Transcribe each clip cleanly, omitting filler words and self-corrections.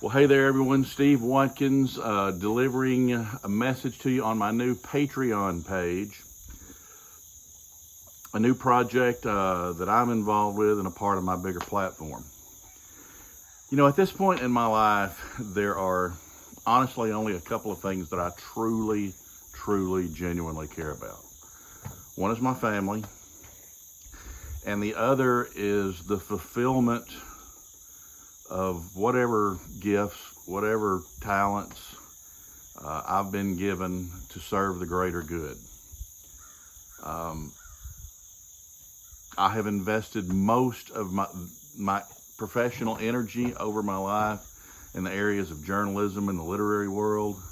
Well, hey there, everyone. Steve Watkins delivering a message to you on my new Patreon page, a new project that I'm involved with and a part of my bigger platform. You know, at this point in my life, there are honestly only a couple of things that I truly, genuinely care about. One is my family, and the other is the fulfillment of whatever gifts, whatever talents I've been given to serve the greater good. I have invested most of my professional energy over my life in the areas of journalism and the literary world.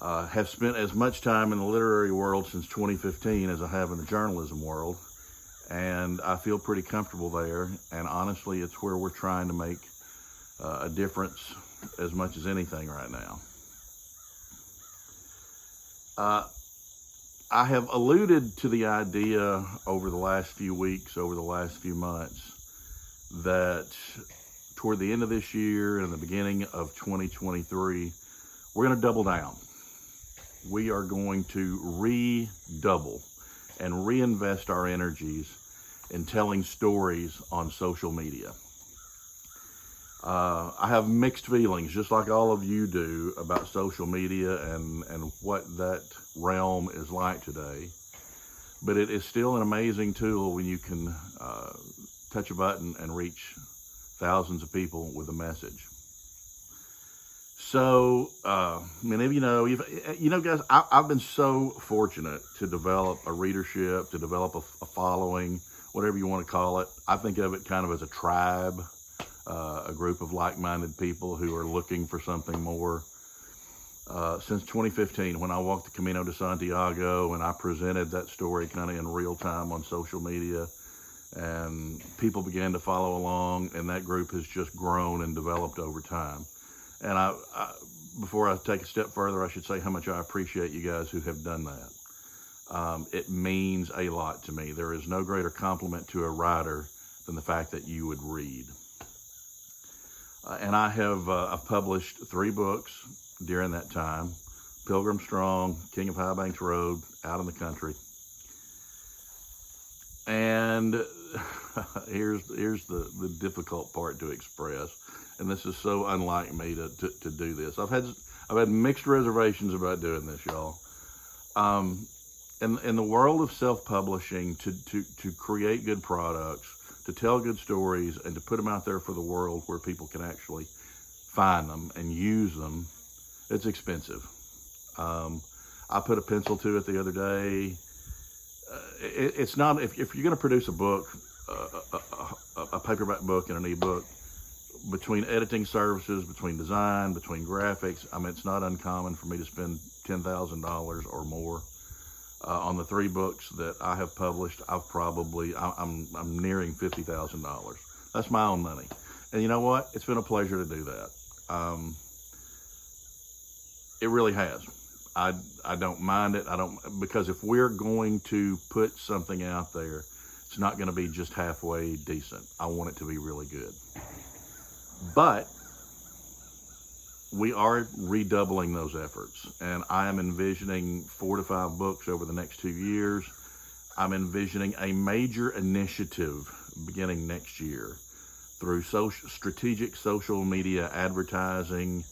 Have spent as much time in the literary world since 2015 as I have in the journalism world. And I feel pretty comfortable there. And honestly, it's where we're trying to make a difference as much as anything right now. I have alluded to the idea over the last few weeks, over the last few months, that toward the end of this year and the beginning of 2023, we're going to double down. We are going to redouble and reinvest our energies in telling stories on social media. I have mixed feelings, just like all of you do, about social media and what that realm is like today. But it is still an amazing tool when you can touch a button and reach thousands of people with a message. So, many of you know, guys, I've been so fortunate to develop a readership, to develop a following, whatever you want to call it. I think of it kind of as a tribe. A group of like-minded people who are looking for something more. Since 2015, when I walked the Camino de Santiago and I presented that story kind of in real time on social media, and people began to follow along, and that group has just grown and developed over time. And I before I take a step further, I should say how much I appreciate you guys who have done that. It means a lot to me. There is no greater compliment to a writer than the fact that you would read. And I have I've published 3 books during that time: Pilgrim Strong, King of High Banks Road, Out in the Country. And here's the difficult part to express, and this is so unlike me to do this. I've had mixed reservations about doing this, y'all. In the world of self-publishing, to create good products, to tell good stories, and to put them out there for the world where people can actually find them and use them, it's expensive. I put a pencil to it the other day. It's not, if you're going to produce a book, a paperback book and an ebook, between editing services, between design, between graphics, I mean, it's not uncommon for me to spend $10,000 or more. On the 3 books that I have published, I'm nearing $50,000. That's my own money. And you know what? It's been a pleasure to do that. It really has. I don't mind it. Because if we're going to put something out there, it's not going to be just halfway decent. I want it to be really good. But we are redoubling those efforts, and I am envisioning 4 to 5 books over the next 2 years. I'm envisioning a major initiative beginning next year through strategic social media advertising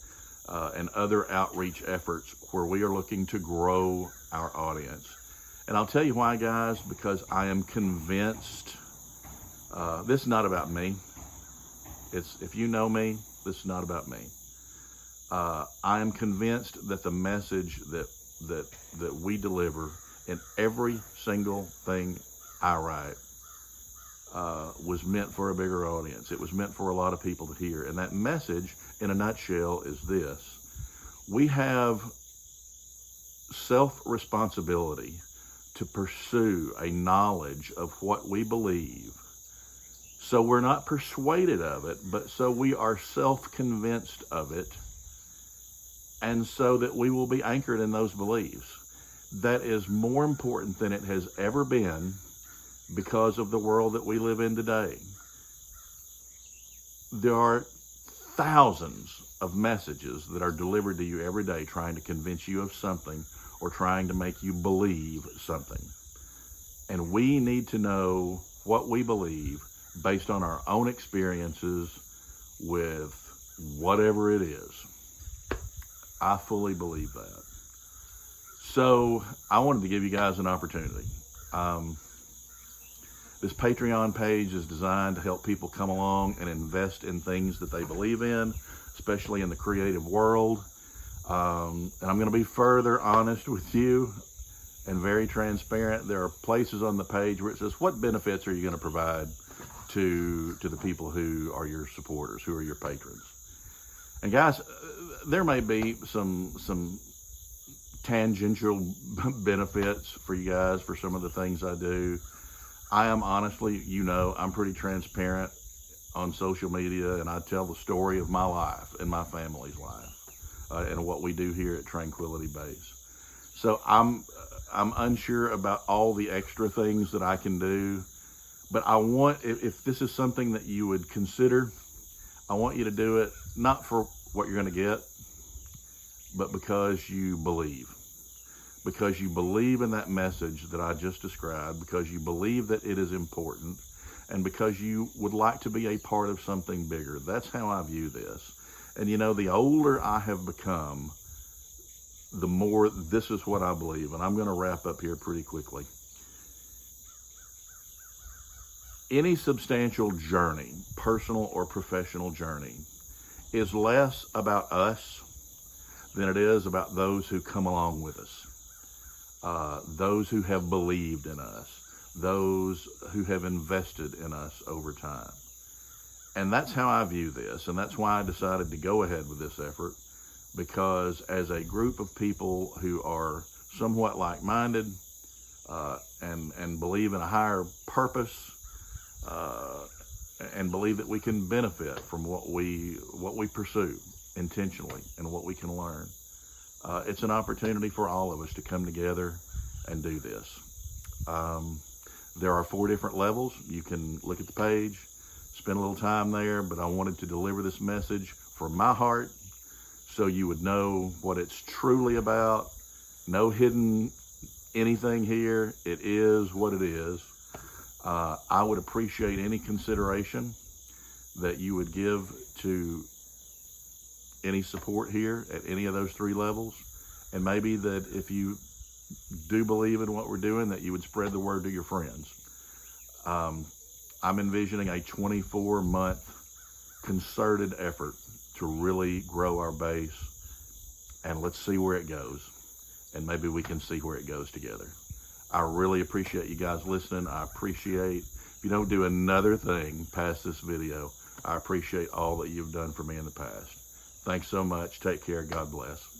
and other outreach efforts where we are looking to grow our audience. And I'll tell you why, guys, because I am convinced this is not about me. If you know me, this is not about me. I am convinced that the message that we deliver in every single thing I write was meant for a bigger audience. It was meant for a lot of people to hear. And that message, in a nutshell, is this: we have self-responsibility to pursue a knowledge of what we believe, so we're not persuaded of it, but so we are self-convinced of it, and so that we will be anchored in those beliefs. That is more important than it has ever been because of the world that we live in today. There are thousands of messages that are delivered to you every day trying to convince you of something or trying to make you believe something. And we need to know what we believe based on our own experiences with whatever it is. I fully believe that. So I wanted to give you guys an opportunity. This Patreon page is designed to help people come along and invest in things that they believe in, especially in the creative world. And I'm going to be further honest with you and very transparent. There are places on the page where it says, what benefits are you going to provide to the people who are your supporters, who are your patrons? And guys, there may be some tangential benefits for you guys for some of the things I do. I am honestly, I'm pretty transparent on social media, and I tell the story of my life and my family's life and what we do here at Tranquility Base. So I'm unsure about all the extra things that I can do, but I want, if this is something that you would consider, I want you to do it not for what you're going to get, but because you believe. Because you believe in that message that I just described, because you believe that it is important, and because you would like to be a part of something bigger. That's how I view this. And the older I have become, the more this is what I believe. And I'm going to wrap up here pretty quickly. Any substantial journey, personal or professional journey, is less about us than it is about those who come along with us. Those who have believed in us, those who have invested in us over time. And that's how I view this, and that's why I decided to go ahead with this effort, because as a group of people who are somewhat like-minded and believe in a higher purpose and believe that we can benefit from what we pursue intentionally and what we can learn, it's an opportunity for all of us to come together and do this. There are 4 different levels. You can look at the page, spend a little time there, but I wanted to deliver this message from my heart so you would know what it's truly about. No hidden anything here. It is what it is. I would appreciate any consideration that you would give to any support here at any of those 3 levels. And maybe that if you do believe in what we're doing, that you would spread the word to your friends. I'm envisioning a 24-month concerted effort to really grow our base, and let's see where it goes. And maybe we can see where it goes together. I really appreciate you guys listening. I appreciate, if you don't do another thing past this video, I appreciate all that you've done for me in the past. Thanks so much. Take care. God bless.